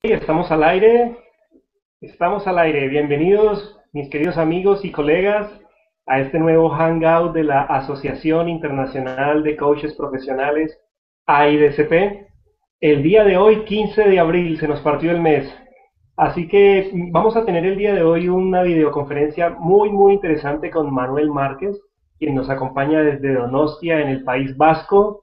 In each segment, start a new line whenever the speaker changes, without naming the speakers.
Estamos al aire, estamos al aire. Bienvenidos, mis queridos amigos y colegas, a este nuevo hangout de la Asociación Internacional de Coaches Profesionales, AIDCP. El día de hoy, 15 de abril, se nos partió el mes. Así que vamos a tener el día de hoy una videoconferencia muy interesante con Manuel Márquez, quien nos acompaña desde Donostia, en el País Vasco.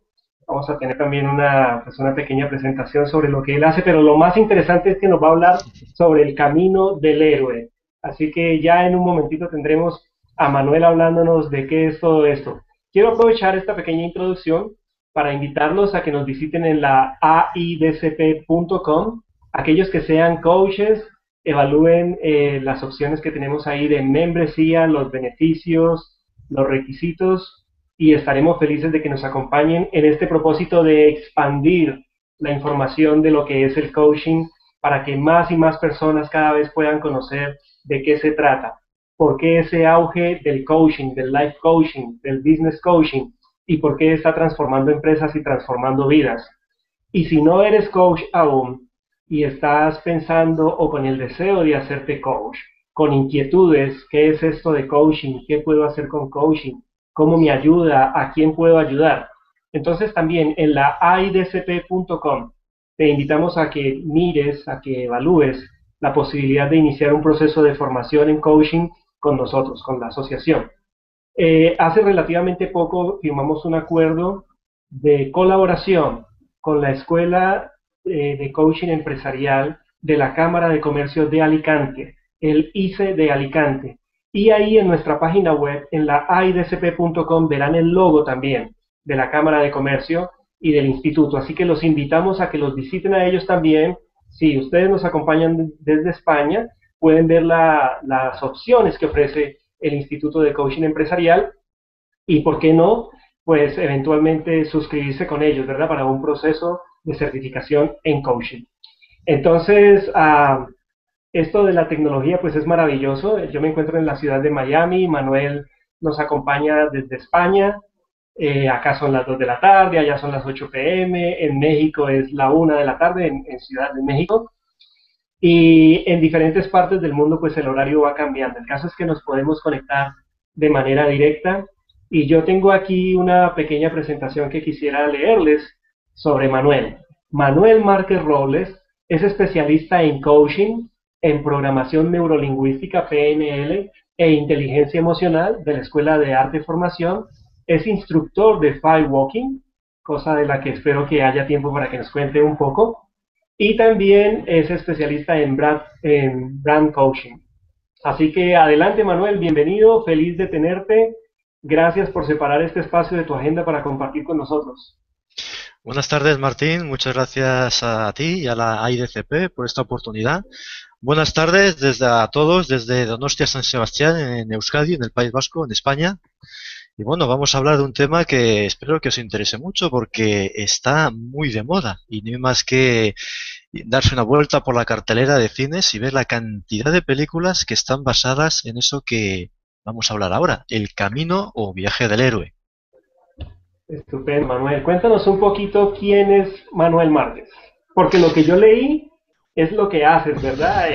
Vamos a tener también una pequeña presentación sobre lo que él hace, pero lo más interesante es que nos va a hablar sobre el camino del héroe. Así que ya en un momentito tendremos a Manuel hablándonos de qué es todo esto. Quiero aprovechar esta pequeña introducción para invitarlos a que nos visiten en la aidcp.com. Aquellos que sean coaches, evalúen las opciones que tenemos ahí de membresía, los beneficios, los requisitos, y estaremos felices de que nos acompañen en este propósito de expandir la información de lo que es el coaching para que más y más personas cada vez puedan conocer de qué se trata, por qué ese auge del coaching, del life coaching, del business coaching, y por qué está transformando empresas y transformando vidas. Y si no eres coach aún y estás pensando o con el deseo de hacerte coach, con inquietudes, ¿qué es esto de coaching? ¿Qué puedo hacer con coaching? ¿Cómo me ayuda? ¿A quién puedo ayudar? Entonces también en la aidcp.com te invitamos a que mires, a que evalúes la posibilidad de iniciar un proceso de formación en coaching con nosotros, con la asociación. Hace relativamente poco firmamos un acuerdo de colaboración con la Escuela de Coaching Empresarial de la Cámara de Comercio de Alicante, el ICE de Alicante. Y ahí en nuestra página web, en la aidcp.com, verán el logo también de la Cámara de Comercio y del Instituto. Así que los invitamos a que los visiten a ellos también. Si ustedes nos acompañan desde España, pueden ver las opciones que ofrece el Instituto de Coaching Empresarial y, ¿por qué no? Pues eventualmente suscribirse con ellos, ¿verdad? Para un proceso de certificación en coaching. Entonces, esto de la tecnología pues es maravilloso. Yo me encuentro en la ciudad de Miami, Manuel nos acompaña desde España. Acá son las 2 de la tarde, allá son las 8 p.m., en México es la 1 de la tarde, en Ciudad de México. Y en diferentes partes del mundo pues el horario va cambiando. El caso es que nos podemos conectar de manera directa, y yo tengo aquí una pequeña presentación que quisiera leerles sobre Manuel. Manuel Márquez Robles es especialista en coaching, en programación neurolingüística PNL e inteligencia emocional de la Escuela de Arte y Formación. Es instructor de Firewalking, cosa de la que espero que haya tiempo para que nos cuente un poco, y también es especialista en brand coaching. Así que adelante, Manuel, bienvenido, feliz de tenerte. Gracias por separar este espacio de tu agenda para compartir con nosotros.
Buenas tardes, Martín. Muchas gracias a ti y a la AIDCP por esta oportunidad. Buenas tardes desde a todos desde Donostia San Sebastián en Euskadi, en el País Vasco, en España. Y bueno, vamos a hablar de un tema que espero que os interese mucho porque está muy de moda y no hay más que darse una vuelta por la cartelera de cines y ver la cantidad de películas que están basadas en eso que vamos a hablar ahora, el camino o viaje del héroe.
Estupendo, Manuel. Cuéntanos un poquito quién es Manuel Márquez. Porque lo que yo leí es lo que haces, ¿verdad?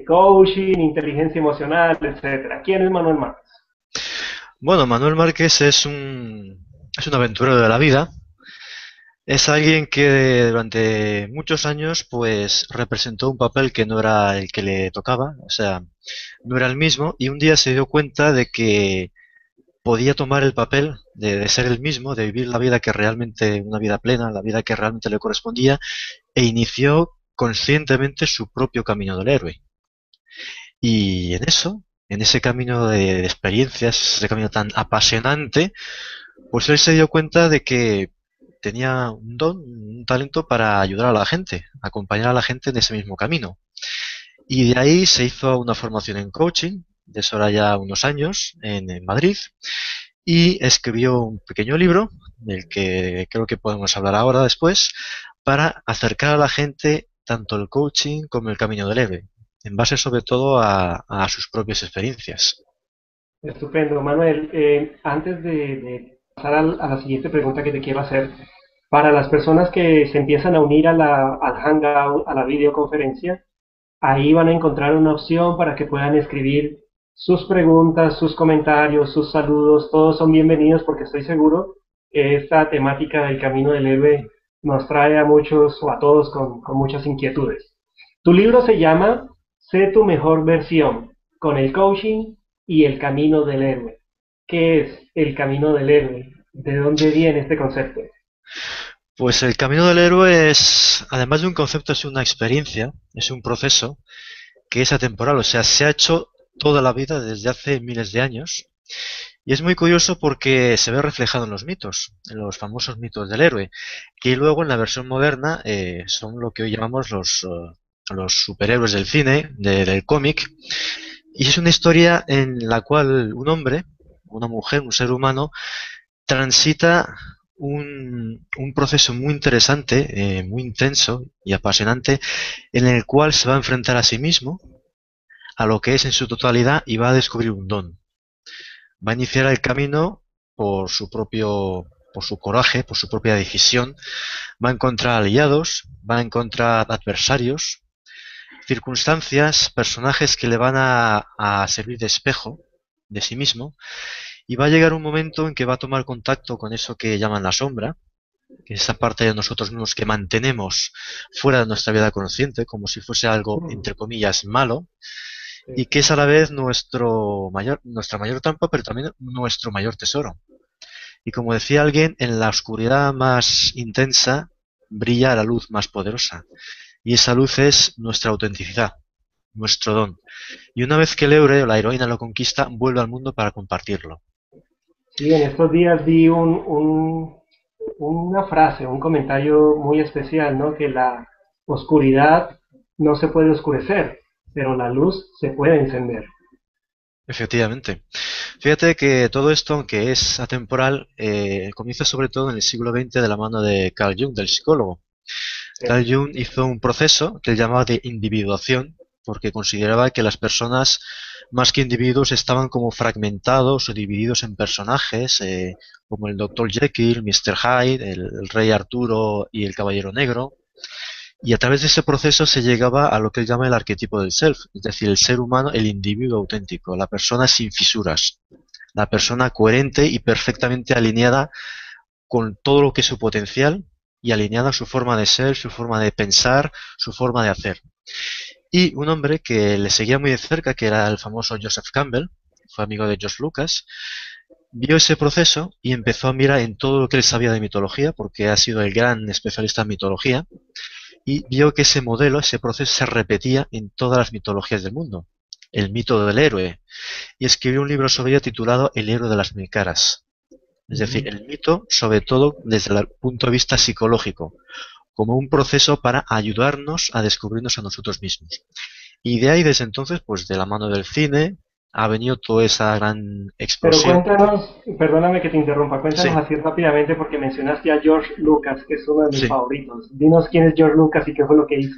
Coaching, inteligencia emocional, etcétera. ¿Quién es Manuel Márquez?
Bueno, Manuel Márquez es un aventurero de la vida. Es alguien que durante muchos años pues representó un papel que no era el que le tocaba, o sea, no era el mismo, y un día se dio cuenta de que podía tomar el papel de ser el mismo, de vivir la vida que realmente, una vida plena, la vida que realmente le correspondía, e inició conscientemente su propio camino del héroe. Y en eso, en ese camino de experiencias, ese camino tan apasionante, pues él se dio cuenta de que tenía un don, un talento para ayudar a la gente, acompañar a la gente en ese mismo camino. Y de ahí se hizo una formación en coaching, de eso ahora ya unos años, en Madrid, y escribió un pequeño libro, del que creo que podemos hablar ahora después, para acercar a la gente tanto el coaching como el camino del héroe, en base sobre todo a sus propias experiencias.
Estupendo, Manuel. Antes de pasar a la siguiente pregunta que te quiero hacer, Para las personas que se empiezan a unir al Hangout, a la videoconferencia, ahí van a encontrar una opción para que puedan escribir sus preguntas, sus comentarios, sus saludos. Todos son bienvenidos porque estoy seguro que esta temática del camino del héroe nos trae a muchos o a todos con muchas inquietudes. Tu libro se llama Sé tu mejor versión, con el coaching y el camino del héroe. ¿Qué es el camino del héroe? ¿De dónde viene este concepto?
Pues el camino del héroe es, además de un concepto, es una experiencia, es un proceso que es atemporal, o sea, se ha hecho toda la vida desde hace miles de años. Y es muy curioso porque se ve reflejado en los mitos, en los famosos mitos del héroe, que luego en la versión moderna son lo que hoy llamamos los superhéroes del cine, del cómic. Y es una historia en la cual un hombre, una mujer, un ser humano, transita un proceso muy interesante, muy intenso y apasionante, en el cual se va a enfrentar a sí mismo, a lo que es en su totalidad, y va a descubrir un don. Va a iniciar el camino por su coraje, por su propia decisión, va a encontrar aliados, va a encontrar adversarios, circunstancias, personajes que le van a servir de espejo de sí mismo, y va a llegar un momento en que va a tomar contacto con eso que llaman la sombra, que es esa parte de nosotros mismos que mantenemos fuera de nuestra vida consciente, como si fuese algo, entre comillas, malo, y que es a la vez nuestra mayor trampa, pero también nuestro mayor tesoro. Y como decía alguien, en la oscuridad más intensa brilla la luz más poderosa. Y esa luz es nuestra autenticidad, nuestro don. Y una vez que el héroe o la heroína lo conquista, vuelve al mundo para compartirlo.
Sí, en estos días vi una frase, un comentario muy especial, ¿no? Que la oscuridad no se puede oscurecer, pero la luz se puede encender.
Efectivamente. Fíjate que todo esto, aunque es atemporal, comienza sobre todo en el siglo XX de la mano de Carl Jung, del psicólogo. Carl
Sí.
Jung hizo un proceso que él llamaba de individuación, porque consideraba que las personas, más que individuos, estaban como fragmentados o divididos en personajes, como el Dr. Jekyll, Mr. Hyde, el Rey Arturo y el Caballero Negro. Y a través de ese proceso se llegaba a lo que él llama el arquetipo del self, es decir, el ser humano, el individuo auténtico, la persona sin fisuras, la persona coherente y perfectamente alineada con todo lo que es su potencial y alineada a su forma de ser, su forma de pensar, su forma de hacer. Y un hombre que le seguía muy de cerca, que era el famoso Joseph Campbell, fue amigo de George Lucas, vio ese proceso y empezó a mirar en todo lo que él sabía de mitología, porque ha sido el gran especialista en mitología, y vio que ese modelo, ese proceso se repetía en todas las mitologías del mundo, el mito del héroe, y escribió un libro sobre ello titulado El héroe de las mil caras. Es decir,
Ujú.
el mito, sobre todo desde el punto de vista psicológico, como un proceso para ayudarnos a descubrirnos a nosotros mismos. Y de ahí, desde entonces, pues de la mano del cine, ha venido toda esa gran
Pero
explosión.
cuéntanos, perdóname que te interrumpa, cuéntanos
Sí,
así rápidamente porque mencionaste a George Lucas, que es uno de mis
sí.
favoritos. Dinos quién es George Lucas y qué fue lo que hizo.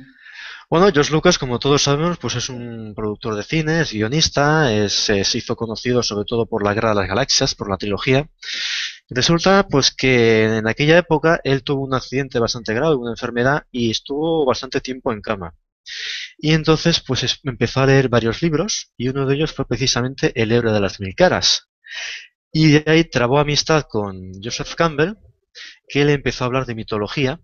Bueno, George Lucas, como todos sabemos, pues es un productor de cine, es guionista, se hizo conocido sobre todo por la Guerra de las Galaxias, por la trilogía. Resulta pues que en aquella época él tuvo un accidente bastante grave, una enfermedad, y estuvo bastante tiempo en cama. Y entonces pues empezó a leer varios libros, y uno de ellos fue precisamente El héroe de las mil caras. Y de ahí trabó amistad con Joseph Campbell, que le empezó a hablar de mitología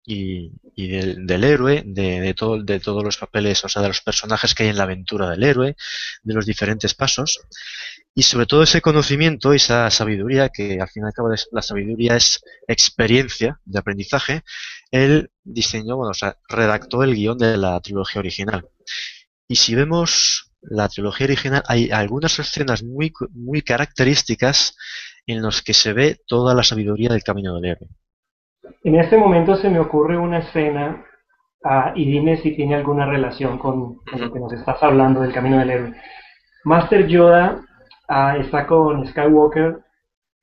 y del héroe, de todos los papeles, o sea, de los personajes que hay en la aventura del héroe, de los diferentes pasos, y sobre todo ese conocimiento y esa sabiduría, que al fin y al cabo la sabiduría es experiencia de aprendizaje. Él diseñó, bueno, o sea, redactó el guión de la trilogía original. Y si vemos la trilogía original, hay algunas escenas muy características en las que se ve toda la sabiduría del camino del héroe.
En este momento se me ocurre una escena, y dime si tiene alguna relación con lo que nos estás hablando del camino del héroe. Master Yoda está con Skywalker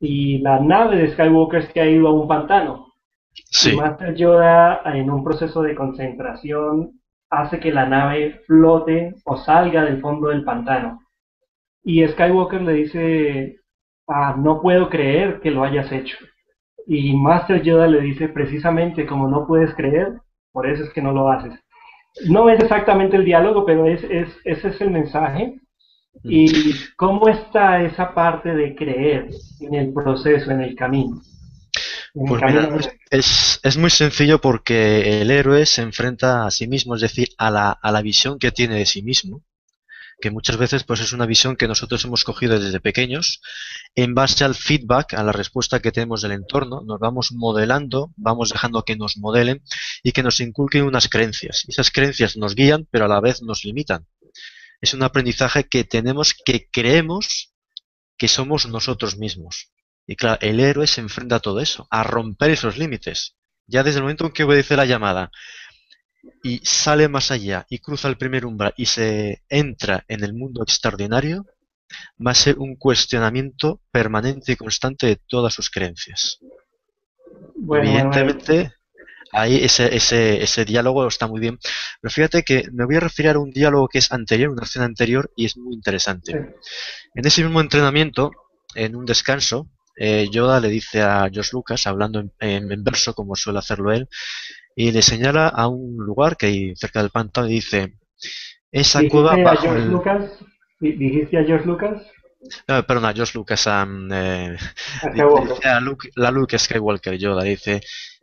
y la nave de Skywalker se ha ido a un pantano. Y
Sí,
Master Yoda, en un proceso de concentración, hace que la nave flote o salga del fondo del pantano. Y Skywalker le dice, no puedo creer que lo hayas hecho. Y Master Yoda le dice precisamente como no puedes creer, por eso es que no lo haces. No es exactamente el diálogo, pero ese es el mensaje.
Mm.
¿Y cómo está esa parte de creer en el proceso, en el
Pues mira,
camino?
es muy sencillo porque el héroe se enfrenta a sí mismo, es decir, a la visión que tiene de sí mismo, que muchas veces pues es una visión que nosotros hemos cogido desde pequeños, en base al feedback, a la respuesta que tenemos del entorno, nos vamos modelando, vamos dejando que nos modelen y que nos inculquen unas creencias. Y esas creencias nos guían, pero a la vez nos limitan. Es un aprendizaje que tenemos que creemos que somos nosotros mismos. Y claro, el héroe se enfrenta a todo eso, a romper esos límites. Ya desde el momento en que obedece la llamada y sale más allá y cruza el primer umbral y se entra en el mundo extraordinario, va a ser un cuestionamiento permanente y constante de todas sus creencias.
Bueno, Manuel,
Evidentemente, ahí ese diálogo está muy bien. Pero fíjate que me voy a referir a un diálogo que es anterior, una escena anterior, y es muy interesante. En ese mismo entrenamiento, en un descanso, Yoda le dice a George Lucas, hablando en verso, como suele hacerlo él, y le señala a un lugar que hay cerca del pantano y dice, esa cueva
dijiste a
bajo
George
el...
Lucas, dijiste a George Lucas,
perdón, a George Lucas,
a
le
Skywalker.
dice a Luke, la Luke Skywalker, Yoda, le dice,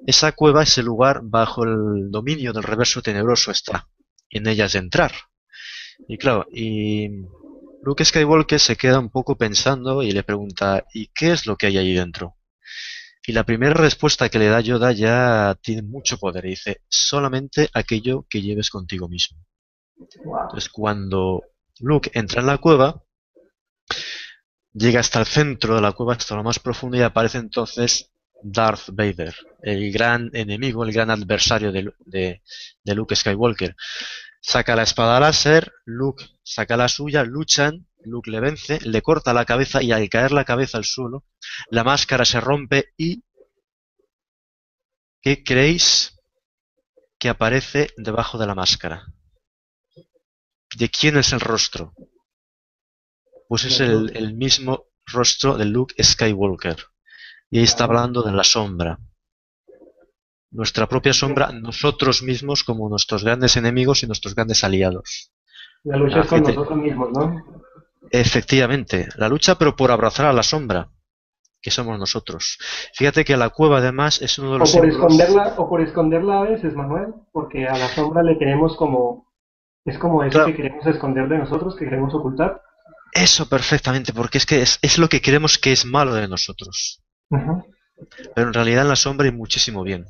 esa cueva, ese lugar bajo el dominio del reverso tenebroso está, y en ella es de entrar. Y claro, y Luke Skywalker se queda un poco pensando y le pregunta, ¿y qué es lo que hay ahí dentro? Y la primera respuesta que le da Yoda ya tiene mucho poder. Y dice, solamente aquello que lleves contigo mismo.
Wow.
Entonces, cuando Luke entra en la cueva, llega hasta el centro de la cueva, hasta lo más profundo, y aparece entonces Darth Vader, el gran enemigo, el gran adversario de Luke Skywalker. Saca la espada láser, Luke saca la suya, luchan, Luke le vence, le corta la cabeza y al caer la cabeza al suelo, la máscara se rompe y ¿qué creéis que aparece debajo de la máscara? ¿De quién es el rostro? Pues es el mismo rostro de Luke Skywalker. Y ahí está hablando de la sombra. Nuestra propia sombra, nosotros mismos como nuestros grandes enemigos y nuestros grandes aliados.
La lucha
Ah,
es con
fíjate,
nosotros mismos, ¿no?
efectivamente, la lucha pero por abrazar a la sombra, que somos nosotros. Fíjate que la cueva además es uno de los símbolos.
O por esconderla a veces, Manuel, porque a la sombra le tenemos como, es como eso que
Claro,
queremos esconder de nosotros, que queremos ocultar.
eso perfectamente, porque es que es lo que creemos que es malo de nosotros.
Ujú.
Pero en realidad en la sombra hay muchísimo bien.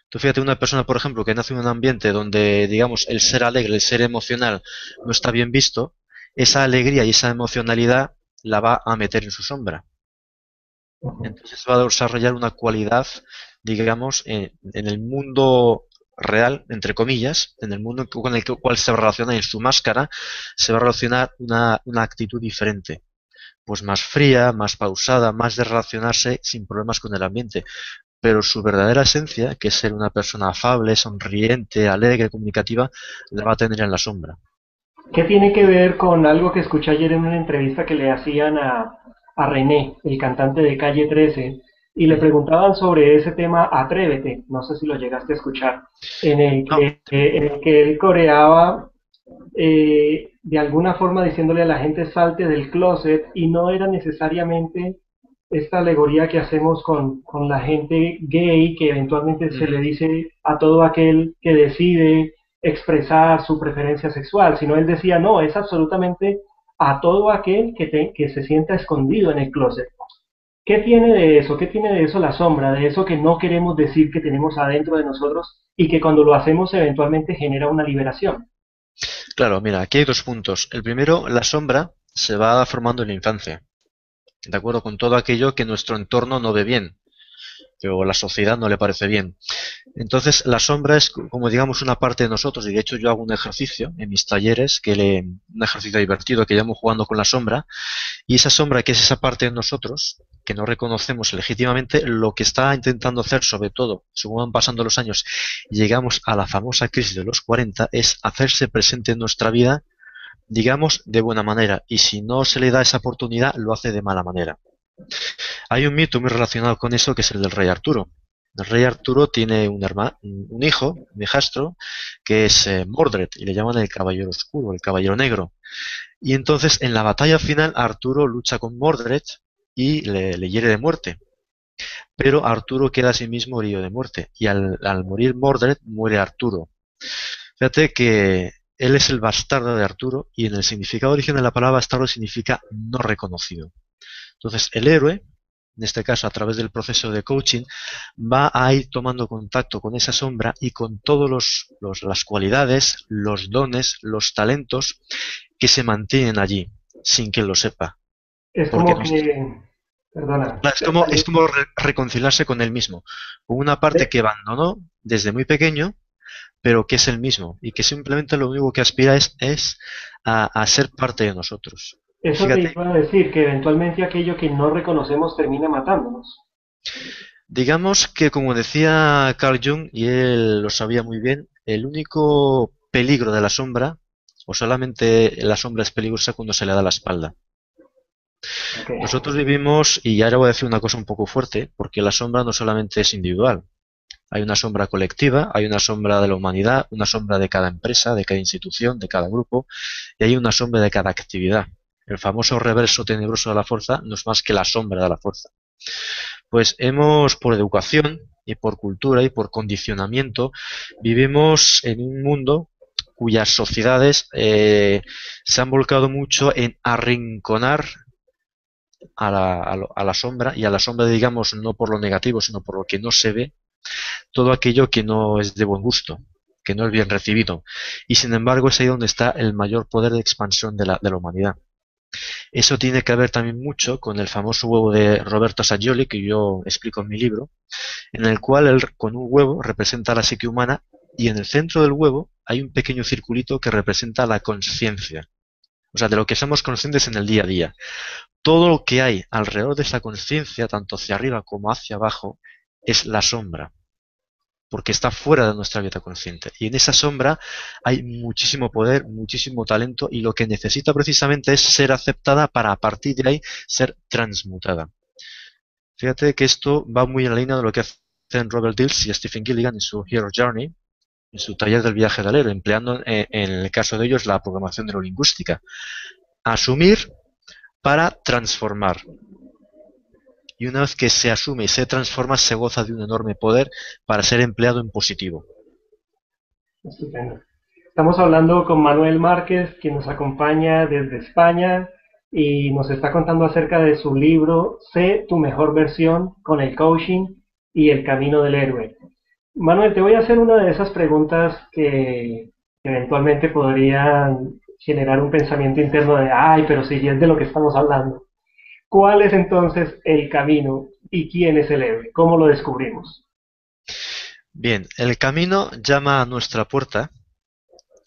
Tú fíjate, una persona, por ejemplo, que nace en un ambiente donde, digamos, el ser alegre, el ser emocional no está bien visto, esa alegría y esa emocionalidad la va a meter en su sombra.
Ujú.
Entonces va a desarrollar una cualidad, digamos, en el mundo real, entre comillas, en el mundo con el cual se relaciona en su máscara, se va a relacionar una actitud diferente, pues más fría, más pausada, más de relacionarse sin problemas con el ambiente. Pero su verdadera esencia, que es ser una persona afable, sonriente, alegre, comunicativa, la va a tener en la sombra.
¿Qué tiene que ver con algo que escuché ayer en una entrevista que le hacían a René, el cantante de Calle 13, y le
Ujú.
preguntaban sobre ese tema Atrévete, no sé si lo llegaste a escuchar,
No,
en el que él coreaba de alguna forma diciéndole a la gente salte del closet y no era necesariamente esta alegoría que hacemos con la gente gay que eventualmente se le
ujú.
dice a todo aquel que decide expresar su preferencia sexual, sino él decía, no, es absolutamente a todo aquel que se sienta escondido en el closet. ¿Qué tiene de eso? ¿Qué tiene de eso la sombra? De eso que no queremos decir que tenemos adentro de nosotros y que cuando lo hacemos eventualmente genera una liberación.
Claro, mira, aquí hay dos puntos. El primero, la sombra se va formando en la infancia, de acuerdo con todo aquello que nuestro entorno no ve bien, que o la sociedad no le parece bien. Entonces, la sombra es como digamos una parte de nosotros, y de hecho yo hago un ejercicio en mis talleres, un ejercicio divertido que llamo jugando con la sombra, y esa sombra que es esa parte de nosotros, que no reconocemos legítimamente, lo que está intentando hacer, sobre todo, según van pasando los años, y llegamos a la famosa crisis de los 40, es hacerse presente en nuestra vida, digamos, de buena manera, y si no se le da esa oportunidad, lo hace de mala manera. Hay un mito muy relacionado con eso que es el del rey Arturo. El rey Arturo tiene un hijo, un hijastro, que es Mordred, y le llaman el Caballero Oscuro, el Caballero Negro. Y entonces en la batalla final Arturo lucha con Mordred y le hiere de muerte. Pero Arturo queda a sí mismo herido de muerte. Y al morir Mordred, muere Arturo. Fíjate que él es el bastardo de Arturo y en el significado original de la palabra bastardo significa no reconocido. Entonces el héroe, en este caso a través del proceso de coaching, va a ir tomando contacto con esa sombra y con todas las cualidades, los dones, los talentos que se mantienen allí, sin que él lo sepa.
Es
Porque
como
nos,
que, perdona,
es como reconciliarse con él mismo, con una parte que abandonó desde muy pequeño, pero que es el mismo y que simplemente lo único que aspira es a ser parte de nosotros. Y
eso te
fíjate,
iba a decir, que eventualmente aquello que no reconocemos termina matándonos.
digamos que como decía Carl Jung, y él lo sabía muy bien, el único peligro de la sombra, o solamente la sombra es peligrosa cuando se le da la espalda.
Ok.
Nosotros vivimos, y ahora voy a decir una cosa un poco fuerte, porque la sombra no solamente es individual. Hay una sombra colectiva, hay una sombra de la humanidad, una sombra de cada empresa, de cada institución, de cada grupo, y hay una sombra de cada actividad. El famoso reverso tenebroso de la fuerza no es más que la sombra de la fuerza. Pues hemos, por educación y por cultura y por condicionamiento, vivimos en un mundo cuyas sociedades se han volcado mucho en arrinconar a la sombra, y a la sombra, digamos, no por lo negativo, sino por lo que no se ve, todo aquello que no es de buen gusto, que no es bien recibido. Y sin embargo es ahí donde está el mayor poder de expansión de la humanidad. Eso tiene que ver también mucho con el famoso huevo de Roberto Saggioli, que yo explico en mi libro, en el cual él con un huevo representa la psique humana y en el centro del huevo hay un pequeño circulito que representa la conciencia. O sea, de lo que somos conscientes en el día a día. Todo lo que hay alrededor de esa conciencia, tanto hacia arriba como hacia abajo, es la sombra, porque está fuera de nuestra vida consciente. Y en esa sombra hay muchísimo poder, muchísimo talento, y lo que necesita precisamente es ser aceptada para a partir de ahí ser transmutada. Fíjate que esto va muy en la línea de lo que hacen Robert Dills y Stephen Gilligan en su Hero Journey, en su taller del viaje del héroe, empleando en el caso de ellos la programación neurolingüística. Asumir para transformar. Y una vez que se asume y se transforma, se goza de un enorme poder para ser empleado en positivo.
Estupendo. Estamos hablando con Manuel Márquez, quien nos acompaña desde España y nos está contando acerca de su libro Sé tu mejor versión con el coaching y el camino del héroe. Manuel, te voy a hacer una de esas preguntas que eventualmente podrían generar un pensamiento interno de, ay, pero si es de lo que estamos hablando. ¿Cuál es entonces el camino y quién es el héroe? ¿Cómo lo descubrimos?
Bien, el camino llama a nuestra puerta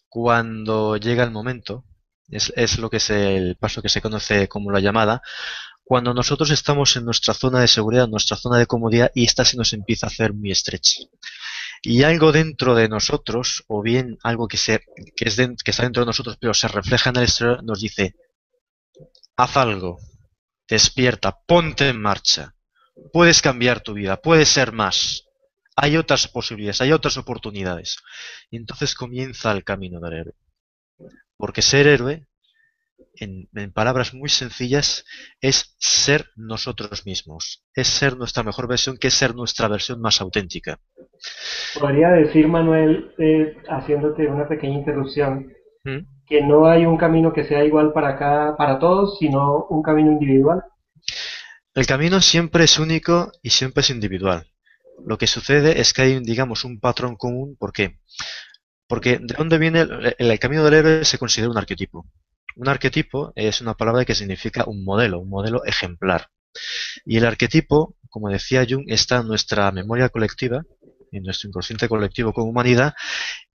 cuando llega el momento. Es lo que es el paso que se conoce como la llamada. Cuando nosotros estamos en nuestra zona de seguridad, en nuestra zona de comodidad, y esta se nos empieza a hacer muy estrecha. Y algo dentro de nosotros, o bien algo que está dentro de nosotros, pero se refleja en el exterior, nos dice, haz algo, despierta, ponte en marcha, puedes cambiar tu vida, puedes ser más. Hay otras posibilidades, hay otras oportunidades. Y entonces comienza el camino del héroe. Porque ser héroe, en palabras muy sencillas, es ser nosotros mismos. Es ser nuestra mejor versión, que es ser nuestra versión más auténtica.
Podría decir, Manuel, haciéndote una pequeña interrupción,
¿Mm?
que no hay un camino que sea igual para todos, sino un camino individual.
El camino siempre es único y siempre es individual. Lo que sucede es que hay, digamos, un patrón común. ¿Por qué? Porque ¿de dónde viene el camino del héroe? Se considera un arquetipo. Un arquetipo es una palabra que significa un modelo ejemplar. Y el arquetipo, como decía Jung, está en nuestra memoria colectiva, en nuestro inconsciente colectivo como humanidad,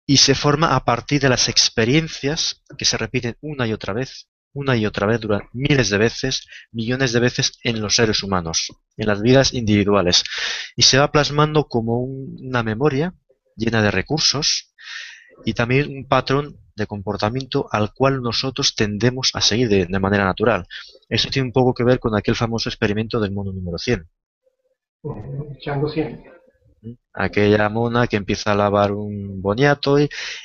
y se forma a partir de las experiencias que se repiten una y otra vez, durante miles de veces, millones de veces en los seres humanos, en las vidas individuales. Y se va plasmando como una memoria llena de recursos y también un patrón de comportamiento al cual nosotros tendemos a seguir de manera natural. Eso tiene un poco que ver con aquel famoso experimento del mono número 100.
Chango 100.
Aquella mona que empieza a lavar un boniato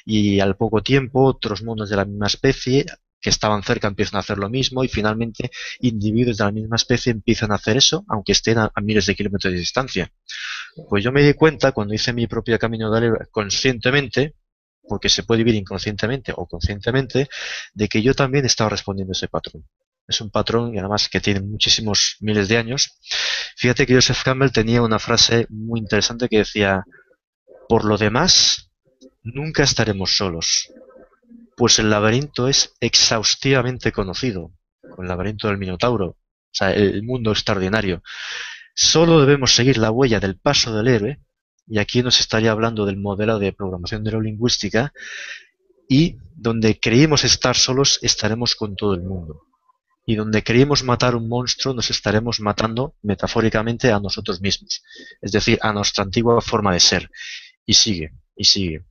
y al poco tiempo otros monos de la misma especie que estaban cerca empiezan a hacer lo mismo y finalmente individuos de la misma especie empiezan a hacer eso aunque estén a miles de kilómetros de distancia. Pues yo me di cuenta cuando hice mi propio camino del héroe conscientemente, porque se puede vivir inconscientemente o conscientemente, de que yo también estaba respondiendo a ese patrón. Es un patrón y además que tiene muchísimos miles de años. Fíjate que Joseph Campbell tenía una frase muy interesante que decía: por lo demás, nunca estaremos solos, pues el laberinto es exhaustivamente conocido, con el laberinto del Minotauro, o sea, el mundo extraordinario. Solo debemos seguir la huella del paso del héroe, y aquí nos estaría hablando del modelo de programación neurolingüística, y donde creímos estar solos estaremos con todo el mundo. Y donde creímos matar un monstruo nos estaremos matando metafóricamente a nosotros mismos, es decir, a nuestra antigua forma de ser. Y sigue, y sigue.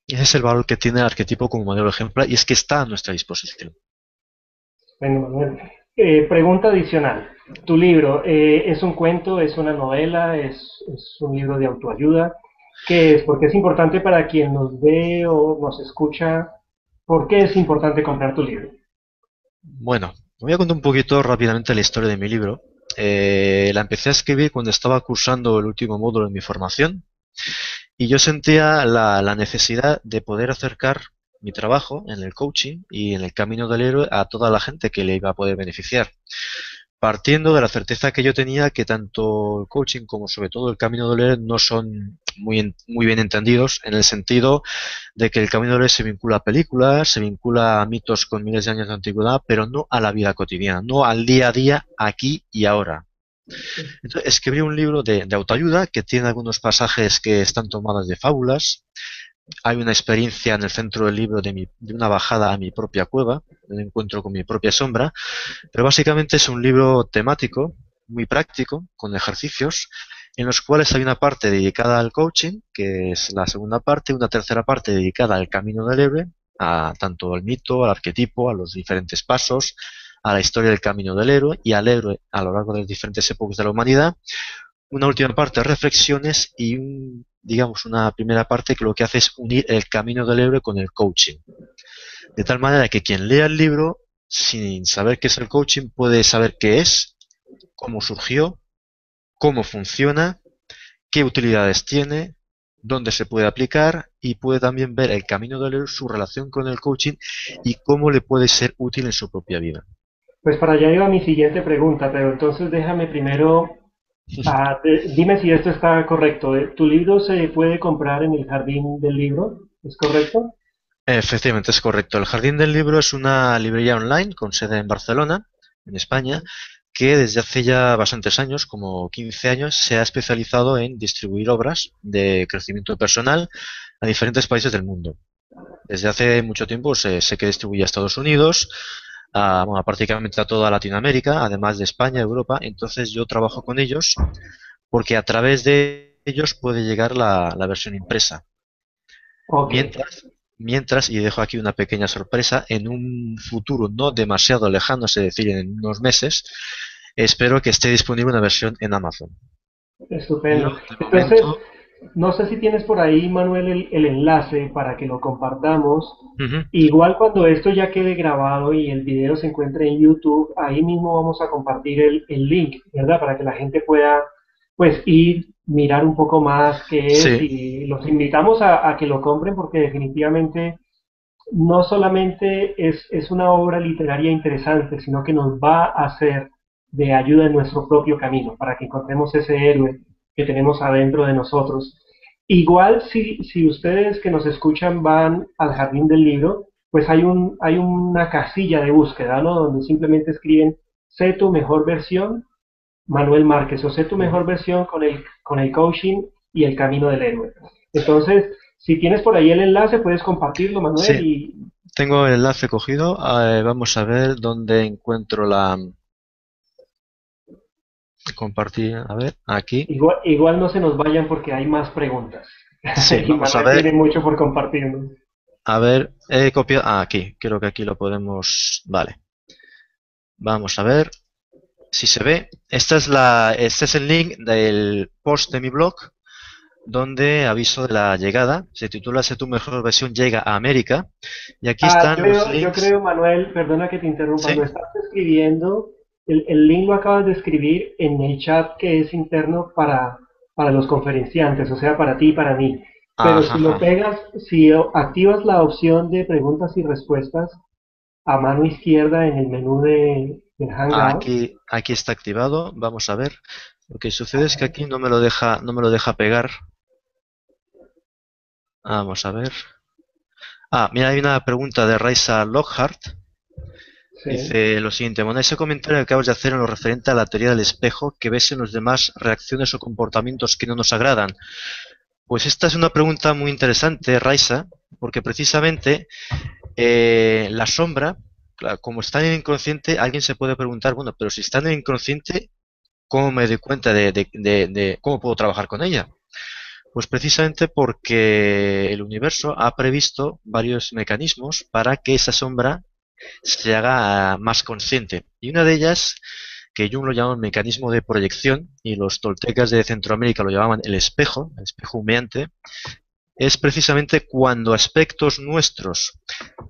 Y ese es el valor que tiene el arquetipo como modelo ejemplar y es que está a nuestra disposición.
Bueno, Manuel. Pregunta adicional. ¿Tu libro es un cuento, es una novela, es un libro de autoayuda? ¿Qué es? Porque es importante para quien nos ve o nos escucha. ¿Por qué es importante comprar tu libro?
Bueno, voy a contar un poquito rápidamente la historia de mi libro. La empecé a escribir cuando estaba cursando el último módulo de mi formación y yo sentía la necesidad de poder acercar mi trabajo en el coaching y en el camino del héroe a toda la gente que le iba a poder beneficiar, partiendo de la certeza que yo tenía que tanto el coaching como sobre todo el camino del héroe no son muy bien entendidos, en el sentido de que el camino del héroe se vincula a películas, se vincula a mitos con miles de años de antigüedad, pero no a la vida cotidiana, no al día a día, aquí y ahora. Entonces, escribí un libro de autoayuda que tiene algunos pasajes que están tomados de fábulas. Hay una experiencia en el centro del libro de una bajada a mi propia cueva, un encuentro con mi propia sombra, pero básicamente es un libro temático, muy práctico, con ejercicios, en los cuales hay una parte dedicada al coaching, que es la segunda parte, y una tercera parte dedicada al camino del héroe, a tanto al mito, al arquetipo, a los diferentes pasos, a la historia del camino del héroe y al héroe a lo largo de las diferentes épocas de la humanidad. Una última parte, reflexiones y digamos una primera parte que lo que hace es unir el camino del héroe con el coaching. De tal manera que quien lea el libro, sin saber qué es el coaching, puede saber qué es, cómo surgió, cómo funciona, qué utilidades tiene, dónde se puede aplicar y puede también ver el camino del héroe, su relación con el coaching y cómo le puede ser útil en su propia vida.
Pues para allá iba mi siguiente pregunta, pero entonces déjame primero, dime si esto está correcto. ¿Tu libro se puede comprar en el jardín del libro? ¿Es correcto?
Efectivamente, es correcto. El Jardín del Libro es una librería online con sede en Barcelona, en España, que desde hace ya bastantes años, como 15 años, se ha especializado en distribuir obras de crecimiento personal a diferentes países del mundo. Desde hace mucho tiempo sé que distribuye a Estados Unidos, bueno, prácticamente a toda Latinoamérica, además de España, Europa. Entonces yo trabajo con ellos porque a través de ellos puede llegar la versión impresa.
Ok.
Mientras, y dejo aquí una pequeña sorpresa, en un futuro no demasiado lejano, es decir, en unos meses, espero que esté disponible una versión en Amazon. Yo,
Estupendo.
de
Entonces,
momento,
no sé si tienes por ahí, Manuel, el enlace para que lo compartamos.
ujú,
Igual cuando esto ya quede grabado y el video se encuentre en YouTube, ahí mismo vamos a compartir el link, ¿verdad? Para que la gente pueda, pues, ir, mirar un poco más qué es
sí,
y los invitamos a que lo compren porque definitivamente no solamente es una obra literaria interesante, sino que nos va a hacer de ayuda en nuestro propio camino, para que encontremos ese héroe que tenemos adentro de nosotros. Igual si ustedes que nos escuchan van al jardín del libro, pues hay una casilla de búsqueda, ¿no? Donde simplemente escriben, sé tu mejor versión, Manuel Márquez, o sé tu mejor versión con el coaching y el camino del héroe. Entonces, si tienes por ahí el enlace, puedes compartirlo, Manuel,
sí,
y
tengo el enlace cogido. Vamos a ver dónde encuentro la compartir. A ver, aquí.
igual no se nos vayan porque hay más preguntas.
Sí,
Y
vamos a
Manuel
ver.
tiene mucho por compartirnos.
A ver, he copiado. Ah, aquí. Creo que aquí lo podemos. Vale. Vamos a ver si se ve. Este es el link del post de mi blog donde aviso de la llegada. Se titula "Si tu mejor versión llega a América". Y aquí están los
Yo
links.
creo, Manuel, perdona que te interrumpa, lo
¿Sí?
estás escribiendo, el link lo acabas de escribir en el chat que es interno para los conferenciantes, o sea, para ti y para mí. Pero si lo
Ajá.
pegas, si activas la opción de preguntas y respuestas a mano izquierda en el menú de Hangout,
Aquí está activado. Vamos a ver. Lo que sucede es que aquí no me lo deja pegar. Vamos a ver. Ah, mira, hay una pregunta de Raisa Lockhart.
sí.
Dice lo siguiente: bueno, ese comentario que acabas de hacer en lo referente a la teoría del espejo, que ves en los demás reacciones o comportamientos que no nos agradan. Pues esta es una pregunta muy interesante, Raisa, porque precisamente la sombra, claro, como está en el inconsciente, alguien se puede preguntar, bueno, pero si está en el inconsciente, ¿cómo me doy cuenta de cómo puedo trabajar con ella? Pues precisamente porque el universo ha previsto varios mecanismos para que esa sombra se haga más consciente. Y una de ellas, que Jung lo llama el mecanismo de proyección y los toltecas de Centroamérica lo llamaban el espejo humeante, es precisamente cuando aspectos nuestros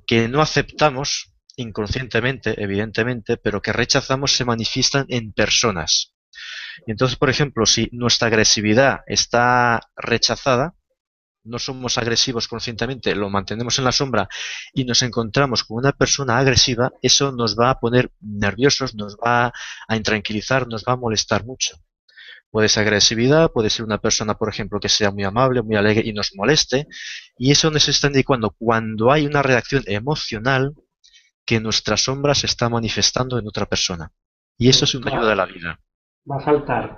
que no aceptamos inconscientemente, evidentemente, pero que rechazamos se manifiestan en personas. Y entonces, por ejemplo, si nuestra agresividad está rechazada, no somos agresivos conscientemente, lo mantenemos en la sombra y nos encontramos con una persona agresiva, eso nos va a poner nerviosos, nos va a intranquilizar, nos va a molestar mucho. Puede ser agresividad, puede ser una persona, por ejemplo, que sea muy amable, muy alegre y nos moleste, y eso nos está indicando cuando hay una reacción emocional que nuestra sombra se está manifestando en otra persona. Y eso es una
Va,
ayuda de la vida.
va a saltar.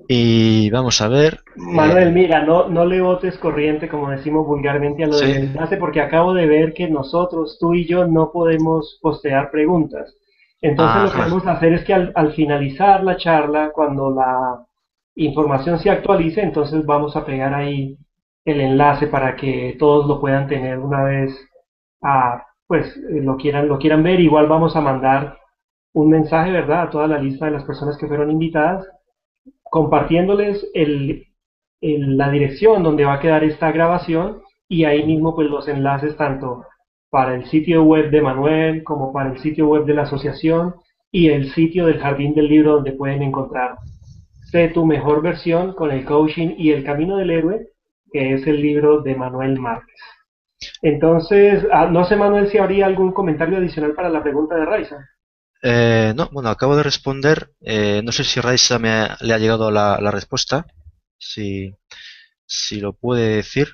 Y vamos a ver.
Manuel, mira, no le botes corriente, como decimos vulgarmente, a lo del
Sí.
enlace, porque acabo de ver que nosotros, tú y yo, no podemos postear preguntas. Entonces lo que
Ajá.
vamos a hacer es que al finalizar la charla, cuando la información se actualice, entonces vamos a pegar ahí el enlace para que todos lo puedan tener una vez, pues lo quieran ver. Igual vamos a mandar un mensaje, ¿verdad?, a toda la lista de las personas que fueron invitadas compartiéndoles la dirección donde va a quedar esta grabación y ahí mismo pues los enlaces tanto para el sitio web de Manuel como para el sitio web de la asociación y el sitio del Jardín del Libro donde pueden encontrar Sé tu mejor versión con el coaching y el camino del héroe, que es el libro de Manuel Márquez. Entonces, no sé Manuel si habría algún comentario adicional para la pregunta de Raiza.
No, bueno, acabo de responder. No sé si Raisa le ha llegado la respuesta. Si, si lo puede decir.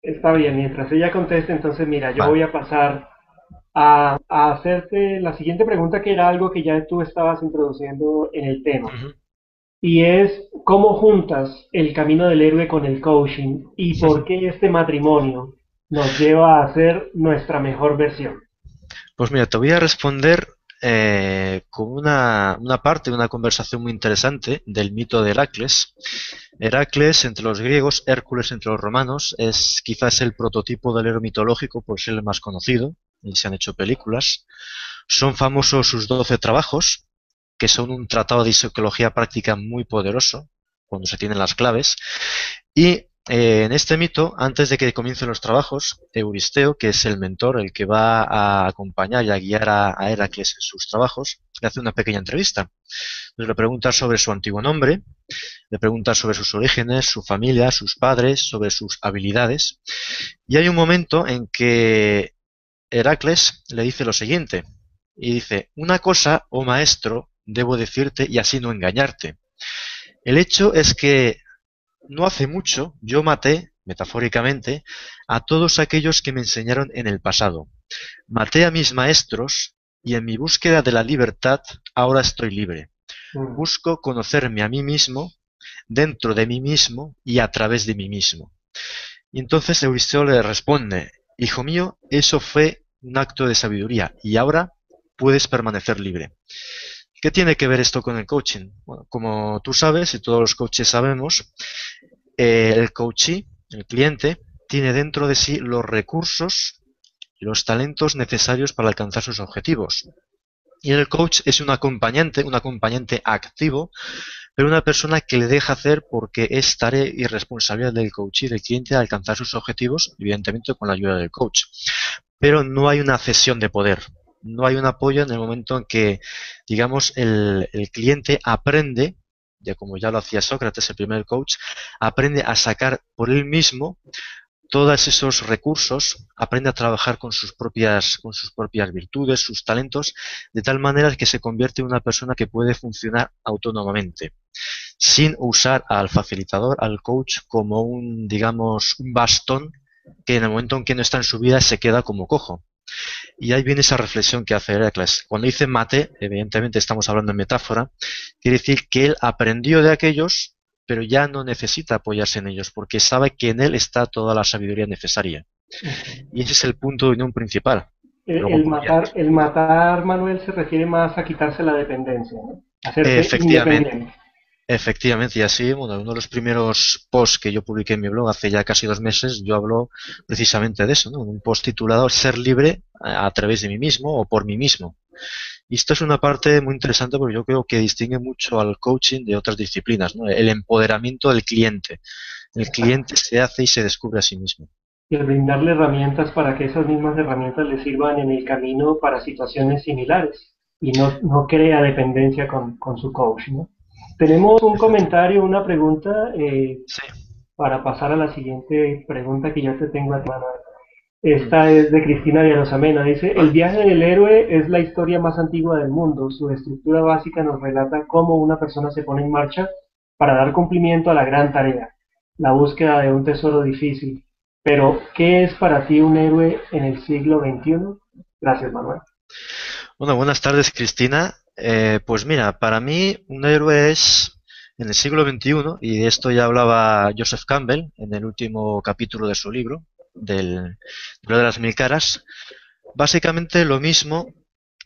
Está bien, mientras ella conteste, entonces mira, yo
Vale.
voy a pasar a hacerte la siguiente pregunta, que era algo que ya tú estabas introduciendo en el tema,
Ujú.
y es cómo juntas el camino del héroe con el coaching y por qué este matrimonio nos lleva a ser nuestra mejor versión.
Pues mira, te voy a responder con una parte de una conversación muy interesante del mito de Heracles. Heracles entre los griegos, Hércules entre los romanos, es quizás el prototipo del héroe mitológico por ser el más conocido, y se han hecho películas. Son famosos sus 12 trabajos, que son un tratado de psicología práctica muy poderoso, cuando se tienen las claves. Y en este mito, antes de que comiencen los trabajos, Euristeo, que es el mentor, el que va a acompañar y a guiar a Heracles en sus trabajos, le hace una pequeña entrevista. Entonces le pregunta sobre su antiguo nombre, le pregunta sobre sus orígenes, su familia, sus padres, sobre sus habilidades. Y hay un momento en que Heracles le dice lo siguiente, y dice: una cosa, oh maestro, debo decirte y así no engañarte. El hecho es que no hace mucho yo maté, metafóricamente, a todos aquellos que me enseñaron en el pasado. Maté a mis maestros y en mi búsqueda de la libertad ahora estoy libre.
Mm.
Busco conocerme a mí mismo, dentro de mí mismo y a través de mí mismo. Y entonces Euristeo le responde: hijo mío, eso fue un acto de sabiduría y ahora puedes permanecer libre. ¿Qué tiene que ver esto con el coaching? Bueno, como tú sabes y todos los coaches sabemos, el coachee, el cliente, tiene dentro de sí los recursos y los talentos necesarios para alcanzar sus objetivos. Y el coach es un acompañante activo, pero una persona que le deja hacer porque es tarea y responsabilidad del coach y del cliente alcanzar sus objetivos, evidentemente con la ayuda del coach. Pero no hay una cesión de poder, no hay un apoyo en el momento en que, digamos, el cliente aprende, ya como ya lo hacía Sócrates, el primer coach, aprende a sacar por él mismo todos esos recursos, aprende a trabajar con sus propias virtudes, sus talentos, de tal manera que se convierte en una persona que puede funcionar autónomamente, sin usar al facilitador, al coach, como un, digamos, un bastón que en el momento en que no está en su vida se queda como cojo. Y ahí viene esa reflexión que hace Heracles. Cuando dice mate, evidentemente estamos hablando en metáfora, quiere decir que él aprendió de aquellos, pero ya no necesita apoyarse en ellos, porque sabe que en él está toda la sabiduría necesaria. Y ese es el punto de unión principal. Luego podría.
El matar, Manuel, se refiere más a quitarse la dependencia, ¿no? Hacerte
Efectivamente.
independiente.
Efectivamente, y así, bueno, uno de los primeros posts que yo publiqué en mi blog hace ya casi 2 meses, yo hablo precisamente de eso, ¿no? Un post titulado Ser libre a través de mí mismo o por mí mismo. Y esto es una parte muy interesante porque yo creo que distingue mucho al coaching de otras disciplinas, ¿no? El empoderamiento del cliente. El cliente se hace y se descubre a sí mismo.
Y el brindarle herramientas para que esas mismas herramientas le sirvan en el camino para situaciones similares y no crea dependencia con su coach, ¿no? Tenemos un comentario, una pregunta
Sí.
para pasar a la siguiente pregunta que yo te tengo a ti, Manuel.
Mm.
Esta es de Cristina Villarosamena. Dice, el
Vale.
viaje del héroe es la historia más antigua del mundo. Su estructura básica nos relata cómo una persona se pone en marcha para dar cumplimiento a la gran tarea, la búsqueda de un tesoro difícil. Pero, ¿qué es para ti un héroe en el siglo XXI? Gracias, Manuel.
Bueno, buenas tardes, Cristina. Pues mira, para mí un héroe es en el siglo XXI, y de esto ya hablaba Joseph Campbell en el último capítulo de su libro, del libro de las mil caras, básicamente lo mismo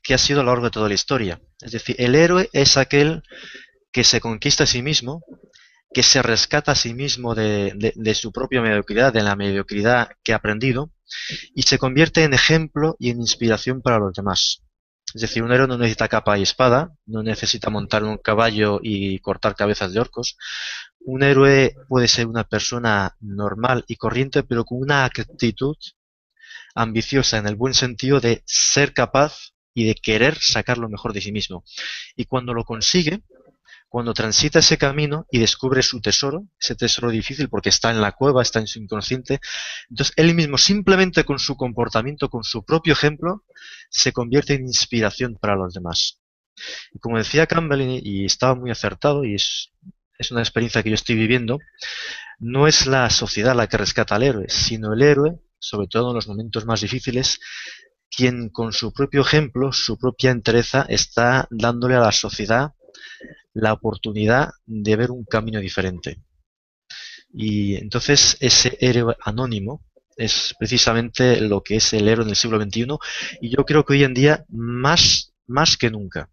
que ha sido a lo largo de toda la historia. Es decir, el héroe es aquel que se conquista a sí mismo, que se rescata a sí mismo de su propia mediocridad, de la mediocridad que ha aprendido, y se convierte en ejemplo y en inspiración para los demás. Es decir, un héroe no necesita capa y espada, no necesita montar un caballo y cortar cabezas de orcos. Un héroe puede ser una persona normal y corriente, pero con una actitud ambiciosa en el buen sentido de ser capaz y de querer sacar lo mejor de sí mismo. Y cuando lo consigue, cuando transita ese camino y descubre su tesoro, ese tesoro difícil porque está en la cueva, está en su inconsciente, entonces él mismo simplemente con su comportamiento, con su propio ejemplo, se convierte en inspiración para los demás. Y como decía Campbell, y estaba muy acertado, y es una experiencia que yo estoy viviendo, no es la sociedad la que rescata al héroe, sino el héroe, sobre todo en los momentos más difíciles, quien con su propio ejemplo, su propia entereza, está dándole a la sociedad la oportunidad de ver un camino diferente. Y entonces ese héroe anónimo es precisamente lo que es el héroe en el siglo XXI, y yo creo que hoy en día más que nunca,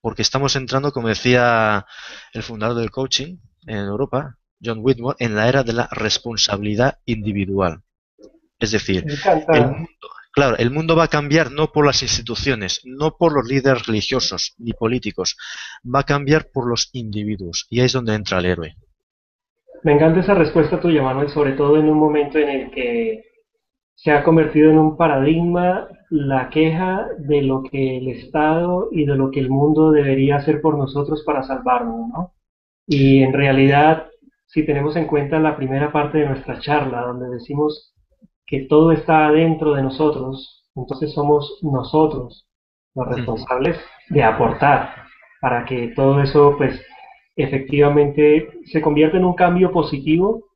porque estamos entrando, como decía el fundador del coaching en Europa, John Whitmore, en la era de la responsabilidad individual. Es decir,
Me encanta.
el mundo, claro, el mundo va a cambiar no por las instituciones, no por los líderes religiosos ni políticos, va a cambiar por los individuos, y ahí es donde entra el héroe.
Me encanta esa respuesta tuya, Manuel, sobre todo en un momento en el que se ha convertido en un paradigma la queja de lo que el Estado y de lo que el mundo debería hacer por nosotros para salvarnos, ¿no? Y en realidad, si tenemos en cuenta la primera parte de nuestra charla, donde decimos que todo está dentro de nosotros, entonces somos nosotros los responsables de aportar para que todo eso, pues, efectivamente se convierta en un cambio positivo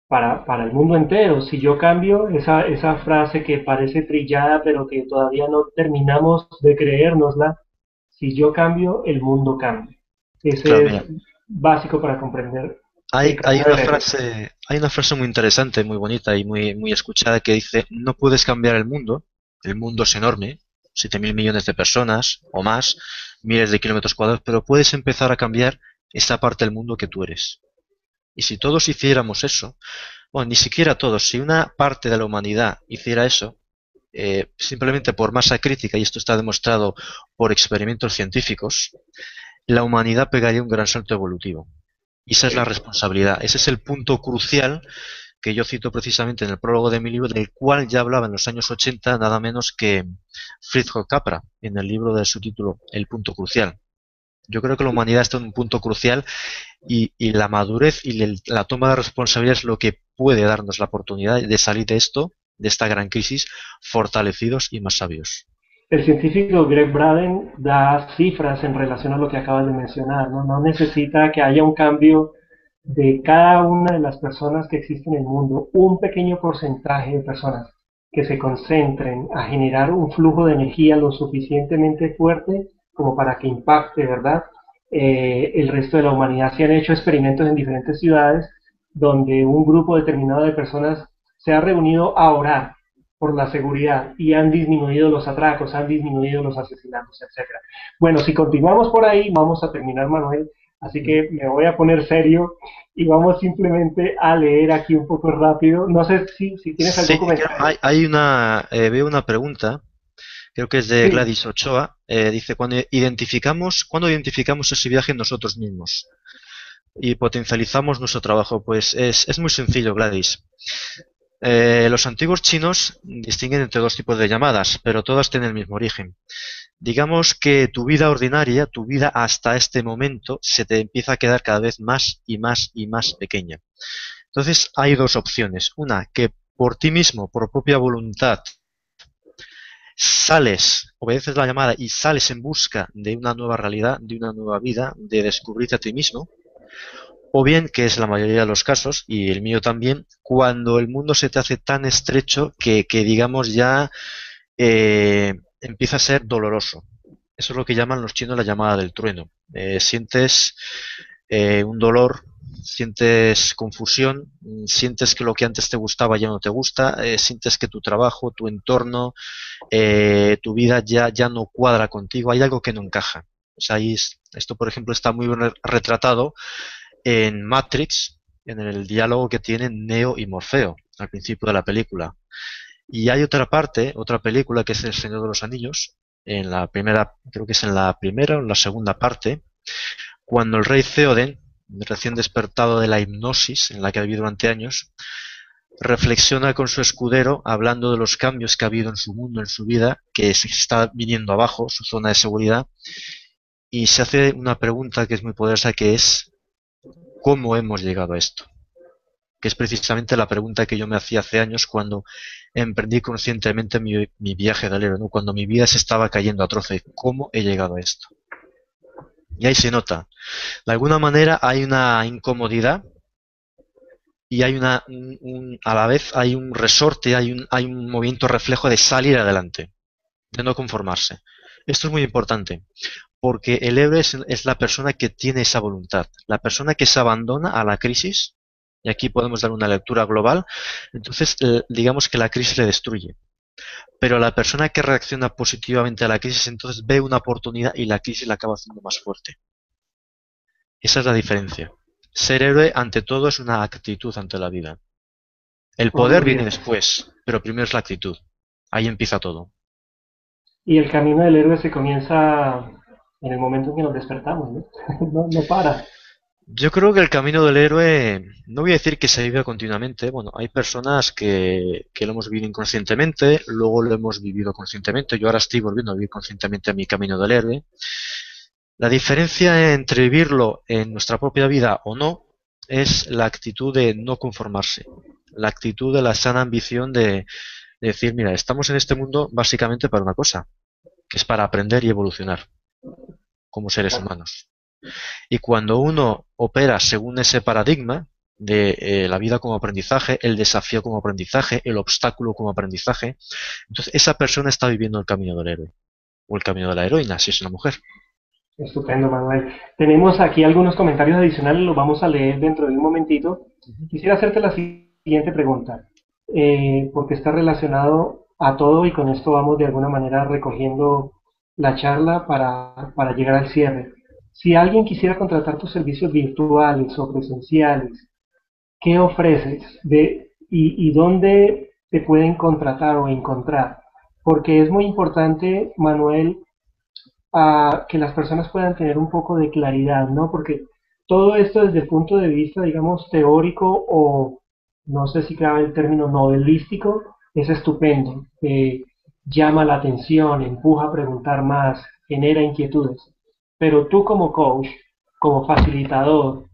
para el mundo entero. Si yo cambio, esa frase que parece trillada, pero que todavía no terminamos de creérnosla, si yo cambio, el mundo cambia.
Claro,
Ese es
mira,
básico para comprender el camino del héroe.
hay una frase muy interesante, muy bonita y muy escuchada que dice: no puedes cambiar el mundo es enorme, 7.000 millones de personas o más, miles de kilómetros cuadrados, pero puedes empezar a cambiar esa parte del mundo que tú eres. Y si todos hiciéramos eso, bueno, ni siquiera todos, si una parte de la humanidad hiciera eso, simplemente por masa crítica, y esto está demostrado por experimentos científicos, la humanidad pegaría un gran salto evolutivo. Y esa es la responsabilidad, ese es el punto crucial que yo cito precisamente en el prólogo de mi libro, del cual ya hablaba en los años 80 nada menos que Fritjof Capra, en el libro de su título El punto crucial. Yo creo que la humanidad está en un punto crucial y la madurez y la toma de responsabilidad es lo que puede darnos la oportunidad de salir de esto, de esta gran crisis, fortalecidos y más sabios.
El científico Greg Braden da cifras en relación a lo que acabas de mencionar, ¿no? No necesita que haya un cambio de cada una de las personas que existen en el mundo, un pequeño porcentaje de personas que se concentren a generar un flujo de energía lo suficientemente fuerte como para que impacte, ¿verdad? El resto de la humanidad. Se han hecho experimentos en diferentes ciudades donde un grupo determinado de personas se ha reunido a orar por la seguridad y han disminuido los atracos, han disminuido los asesinatos, etcétera. Bueno, si continuamos por ahí, vamos a terminar, Manuel, así que me voy a poner serio y vamos simplemente a leer aquí un poco rápido. No sé si tienes algún
Sí,
comentario.
hay una, veo una pregunta, creo que es de
Sí,
Gladys Ochoa, dice, ¿cuándo identificamos ese viaje en nosotros mismos y potencializamos nuestro trabajo? Pues es muy sencillo, Gladys. Los antiguos chinos distinguen entre dos tipos de llamadas, pero todas tienen el mismo origen. Digamos que tu vida ordinaria, tu vida hasta este momento, se te empieza a quedar cada vez más y más y más pequeña. Entonces hay dos opciones. Una, que por ti mismo, por propia voluntad, sales, obedeces la llamada y sales en busca de una nueva realidad, de una nueva vida, de descubrirte a ti mismo. O bien, que es la mayoría de los casos, y el mío también, cuando el mundo se te hace tan estrecho que digamos ya empieza a ser doloroso. Eso es lo que llaman los chinos la llamada del trueno. Sientes un dolor, sientes confusión, sientes que lo que antes te gustaba ya no te gusta, sientes que tu trabajo, tu entorno, tu vida ya no cuadra contigo, hay algo que no encaja. O sea, esto, por ejemplo, está muy bien retratado en Matrix, en el diálogo que tienen Neo y Morfeo al principio de la película. Y hay otra parte, otra película que es El Señor de los Anillos, en la primera, creo que es en la primera o en la segunda parte, cuando el rey Theoden, recién despertado de la hipnosis en la que ha vivido durante años, reflexiona con su escudero hablando de los cambios que ha habido en su mundo, en su vida, que se está viniendo abajo, su zona de seguridad, y se hace una pregunta que es muy poderosa, que es ¿cómo hemos llegado a esto? Que es precisamente la pregunta que yo me hacía hace años cuando emprendí conscientemente mi viaje de héroe, ¿no? Cuando mi vida se estaba cayendo a trozos. ¿Cómo he llegado a esto? Y ahí se nota. De alguna manera hay una incomodidad y hay a la vez hay un resorte, hay un movimiento reflejo de salir adelante, de no conformarse. Esto es muy importante, porque el héroe es la persona que tiene esa voluntad, la persona que se abandona a la crisis, y aquí podemos dar una lectura global, entonces digamos que la crisis le destruye. Pero la persona que reacciona positivamente a la crisis entonces ve una oportunidad y la crisis la acaba haciendo más fuerte. Esa es la diferencia. Ser héroe ante todo es una actitud ante la vida. El
oh, muy
poder viene
bien.
después, pero primero es la actitud. Ahí empieza todo.
Y el camino del héroe se comienza en el momento en que nos despertamos, ¿no? No para.
Yo creo que el camino del héroe, no voy a decir que se vive continuamente, bueno, hay personas que lo hemos vivido inconscientemente, luego lo hemos vivido conscientemente, yo ahora estoy volviendo a vivir conscientemente mi camino del héroe. La diferencia entre vivirlo en nuestra propia vida o no es la actitud de no conformarse, la actitud de la sana ambición de decir, mira, estamos en este mundo básicamente para una cosa, que es para aprender y evolucionar como seres humanos. Y cuando uno opera según ese paradigma de la vida como aprendizaje, el desafío como aprendizaje, el obstáculo como aprendizaje, entonces esa persona está viviendo el camino del héroe o el camino de la heroína, si es una mujer.
Estupendo, Manuel. Tenemos aquí algunos comentarios adicionales, los vamos a leer dentro de un momentito.
Ujú.
Quisiera hacerte la siguiente pregunta, porque está relacionado a todo y con esto vamos de alguna manera recogiendo la charla para llegar al cierre. Si alguien quisiera contratar tus servicios virtuales o presenciales, ¿qué ofreces y dónde te pueden contratar o encontrar? Porque es muy importante, Manuel, que las personas puedan tener un poco de claridad, ¿no? Porque todo esto desde el punto de vista, digamos, teórico o no sé si cabe el término novelístico, es estupendo. Llama la atención, empuja a preguntar más, genera inquietudes. Pero tú como coach, como facilitador,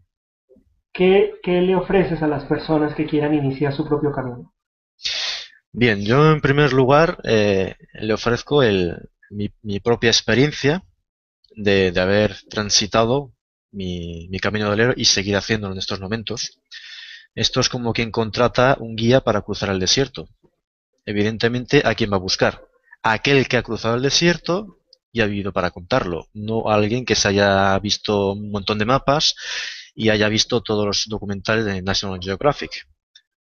¿qué le ofreces a las personas que quieran iniciar su propio camino?
Bien, yo en primer lugar le ofrezco mi propia experiencia de haber transitado mi camino del héroe y seguir haciéndolo en estos momentos. Esto es como quien contrata un guía para cruzar el desierto. Evidentemente, ¿a quién va a buscar? A aquel que ha cruzado el desierto y ha vivido para contarlo, no a alguien que se haya visto un montón de mapas y haya visto todos los documentales de National Geographic.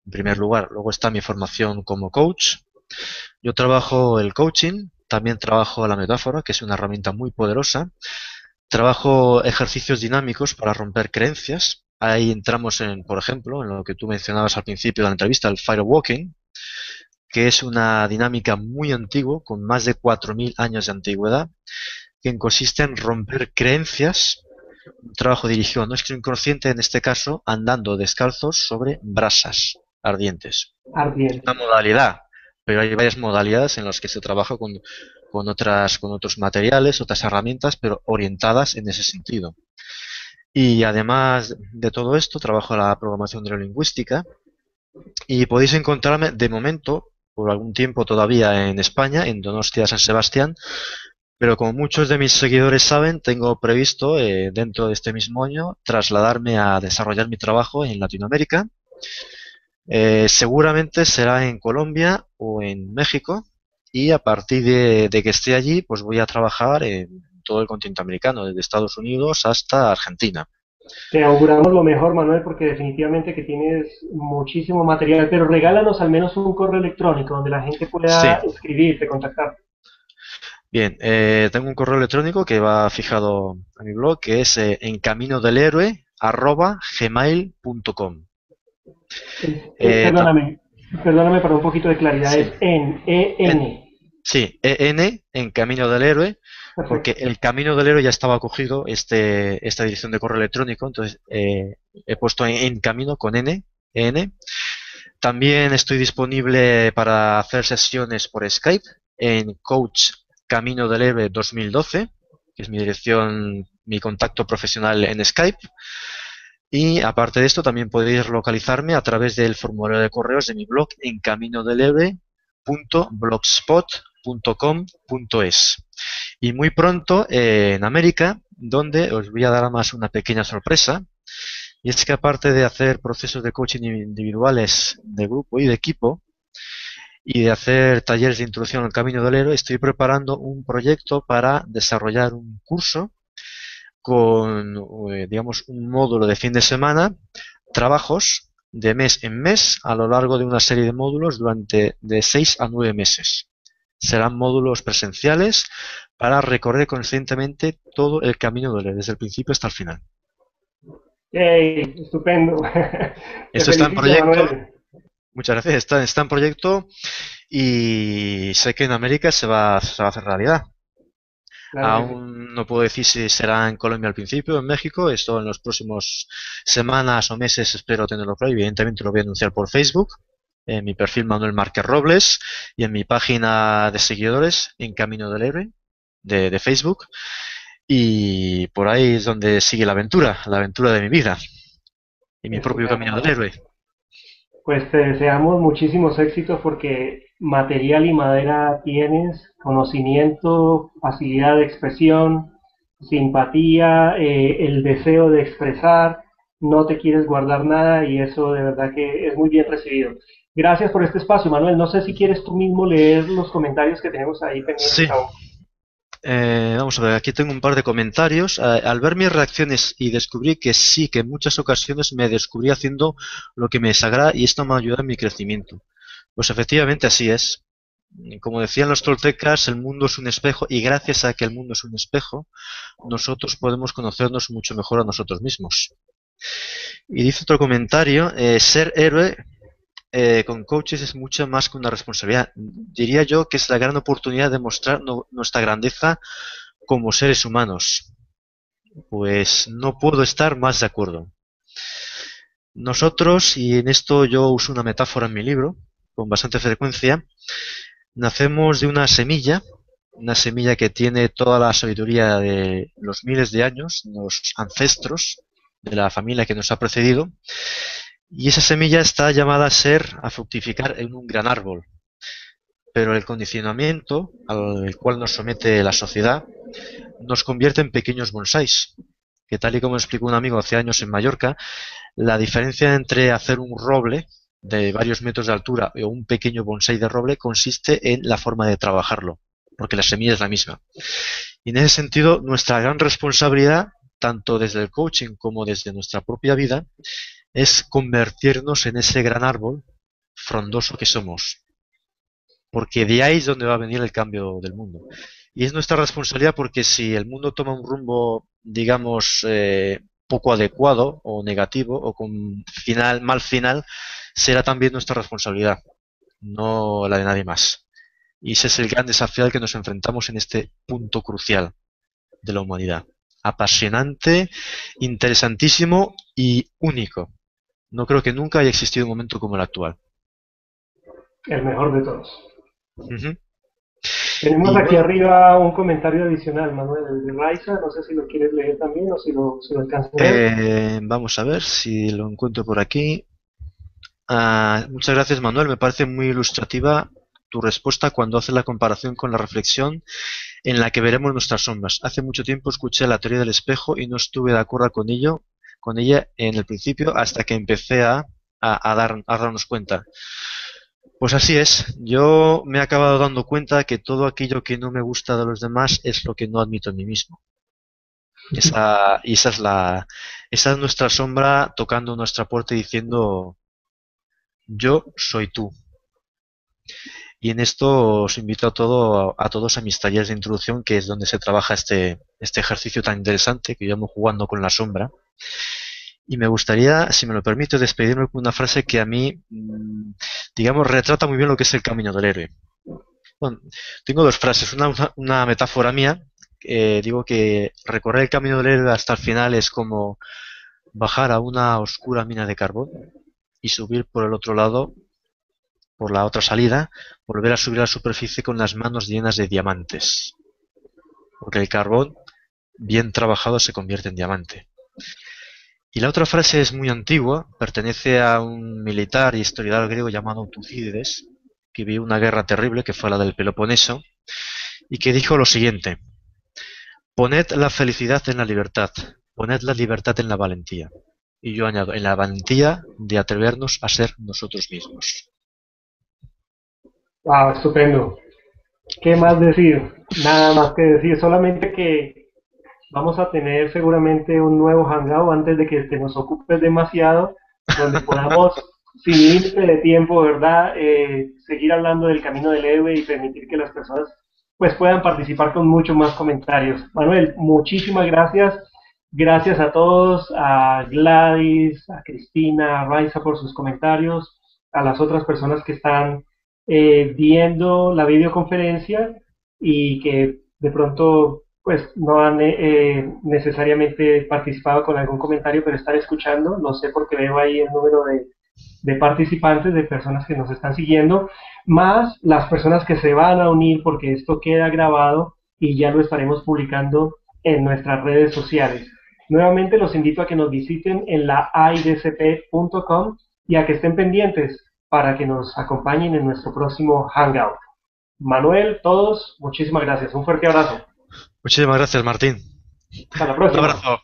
En primer lugar, luego está mi formación como coach. Yo trabajo el coaching, también trabajo la metáfora, que es una herramienta muy poderosa. Trabajo ejercicios dinámicos para romper creencias. Ahí entramos en, por ejemplo, en lo que tú mencionabas al principio de la entrevista, el firewalking, que es una dinámica muy antigua, con más de 4.000 años de antigüedad, que consiste en romper creencias, un trabajo dirigido a nuestro inconsciente, en este caso, andando descalzos sobre brasas ardientes.
Ardiente.
Una modalidad, pero hay varias modalidades en las que se trabaja con otros materiales, otras herramientas, pero orientadas en ese sentido. Y además de todo esto, trabajo la programación neurolingüística y podéis encontrarme de momento, por algún tiempo todavía en España, en Donostia, San Sebastián, pero como muchos de mis seguidores saben, tengo previsto dentro de este mismo año trasladarme a desarrollar mi trabajo en Latinoamérica. Seguramente será en Colombia o en México y a partir de que esté allí, pues voy a trabajar en todo el continente americano, desde Estados Unidos hasta Argentina.
Te auguramos lo mejor, Manuel, porque definitivamente que tienes muchísimo material, pero regálanos al menos un correo electrónico donde la gente
Sí,
pueda escribirte, contactar.
bien, tengo un correo electrónico que va fijado a mi blog, que es encaminodelhéroe@gmail.com.
Perdóname, perdóname para un poquito de claridad,
Sí,
es en
en,
EN.
sí, en Camino del Héroe, porque
Perfecto.
el Camino del Héroe ya estaba cogido esta dirección de correo electrónico, entonces he puesto en camino con N. También estoy disponible para hacer sesiones por Skype en Coach Camino del Héroe 2012, que es mi dirección, mi contacto profesional en Skype. Y aparte de esto, también podéis localizarme a través del formulario de correos de mi blog en caminodelhéroe.blogspot.com.es. Y muy pronto en América, donde os voy a dar más una pequeña sorpresa, y es que aparte de hacer procesos de coaching individuales de grupo y de equipo, y de hacer talleres de introducción al camino del héroe, estoy preparando un proyecto para desarrollar un curso con, digamos, un módulo de fin de semana, trabajos de mes en mes a lo largo de una serie de módulos durante de 6 a 9 meses. Serán módulos presenciales para recorrer conscientemente todo el camino del héroe, desde el principio hasta el final.
¡Yay! Estupendo. Te
Esto está en
felicito,
proyecto,
Manuel.
muchas gracias, está en proyecto y sé que en América se va a hacer realidad.
Claro que sí.
Aún no puedo decir si será en Colombia al principio o en México. Esto en los próximos semanas o meses espero tenerlo claro. Evidentemente lo voy a anunciar por Facebook, en mi perfil Manuel Márquez Robles y en mi página de seguidores en Camino del Héroe de Facebook. Y por ahí es donde sigue la aventura de mi vida y mi propio
Estupendo,
camino del
Manuel.
héroe.
Pues te deseamos muchísimos éxitos porque material y madera tienes, conocimiento, facilidad de expresión, simpatía, el deseo de expresar, no te quieres guardar nada y eso de verdad que es muy bien recibido. Gracias por este espacio, Manuel. No sé si quieres tú mismo leer los comentarios que tenemos ahí pendientes
Sí,
aún.
vamos a ver, aquí tengo un par de comentarios. Al ver mis reacciones y descubrí que sí, que en muchas ocasiones me descubrí haciendo lo que me desagrada y esto me ayuda en mi crecimiento. Pues efectivamente así es. Como decían los toltecas, el mundo es un espejo y gracias a que el mundo es un espejo, nosotros podemos conocernos mucho mejor a nosotros mismos. Y dice otro comentario, ser héroe con coaches es mucho más que una responsabilidad. Diría yo que es la gran oportunidad de mostrar nuestra grandeza como seres humanos. Pues no puedo estar más de acuerdo. Nosotros, y en esto yo uso una metáfora en mi libro, con bastante frecuencia, nacemos de una semilla que tiene toda la sabiduría de los miles de años, los ancestros de la familia que nos ha precedido, y esa semilla está llamada a fructificar en un gran árbol. Pero el condicionamiento al cual nos somete la sociedad nos convierte en pequeños bonsáis, que tal y como explicó un amigo hace años en Mallorca, la diferencia entre hacer un roble de varios metros de altura o un pequeño bonsái de roble consiste en la forma de trabajarlo, porque la semilla es la misma. Y en ese sentido, nuestra gran responsabilidad, tanto desde el coaching como desde nuestra propia vida, es convertirnos en ese gran árbol frondoso que somos, porque de ahí es donde va a venir el cambio del mundo. Y es nuestra responsabilidad porque si el mundo toma un rumbo, digamos, poco adecuado o negativo o con mal final, será también nuestra responsabilidad, no la de nadie más. Y ese es el gran desafío al que nos enfrentamos en este punto crucial de la humanidad. Apasionante, interesantísimo y único. No creo que nunca haya existido un momento como el actual.
El mejor de todos.
Ujú.
Tenemos
Y
aquí
bueno,
arriba un comentario adicional, Manuel, el de Raiza, no sé si lo quieres leer también o si lo alcanzas a ver.
vamos a ver si lo encuentro por aquí. Muchas gracias, Manuel. Me parece muy ilustrativa tu respuesta cuando haces la comparación con la reflexión en la que veremos nuestras sombras. Hace mucho tiempo escuché la teoría del espejo y no estuve de acuerdo con ella en el principio hasta que empecé a darnos cuenta. Pues así es. Yo me he acabado dando cuenta que todo aquello que no me gusta de los demás es lo que no admito en mí mismo. Esa es nuestra sombra tocando nuestra puerta y diciendo yo soy tú. Y en esto os invito a todos a mis talleres de introducción, que es donde se trabaja este ejercicio tan interesante que llamo jugando con la sombra. Y me gustaría, si me lo permite, despedirme con una frase que a mí, digamos, retrata muy bien lo que es el camino del héroe. Bueno, tengo dos frases. Una metáfora mía. Digo que recorrer el camino del héroe hasta el final es como bajar a una oscura mina de carbón y subir por el otro lado, por la otra salida, volver a subir a la superficie con las manos llenas de diamantes. Porque el carbón, bien trabajado, se convierte en diamante. Y la otra frase es muy antigua, pertenece a un militar y historiador griego llamado Tucídides, que vivió una guerra terrible, que fue la del Peloponeso, y que dijo lo siguiente: poned la felicidad en la libertad, poned la libertad en la valentía. Y yo añado, en la valentía de atrevernos a ser nosotros mismos.
Wow, estupendo. ¿Qué más decir? Nada más que decir, solamente que vamos a tener seguramente un nuevo hangout antes de que te nos ocupes demasiado, donde podamos, sin límite de tiempo, ¿verdad? Seguir hablando del camino del héroe y permitir que las personas pues puedan participar con muchos más comentarios. Manuel, muchísimas gracias. Gracias a todos, a Gladys, a Cristina, a Raiza por sus comentarios, a las otras personas que están viendo la videoconferencia y que de pronto pues no han necesariamente participado con algún comentario, pero están escuchando. No sé porque veo ahí el número de participantes, de personas que nos están siguiendo, más las personas que se van a unir porque esto queda grabado y ya lo estaremos publicando en nuestras redes sociales. Nuevamente los invito a que nos visiten en la idcp.com y a que estén pendientes para que nos acompañen en nuestro próximo Hangout. Manuel, todos, muchísimas gracias. Un fuerte abrazo.
Muchísimas gracias, Martín.
Hasta la
Un
próxima.
abrazo.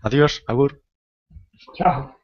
Adiós, agur.
Chao.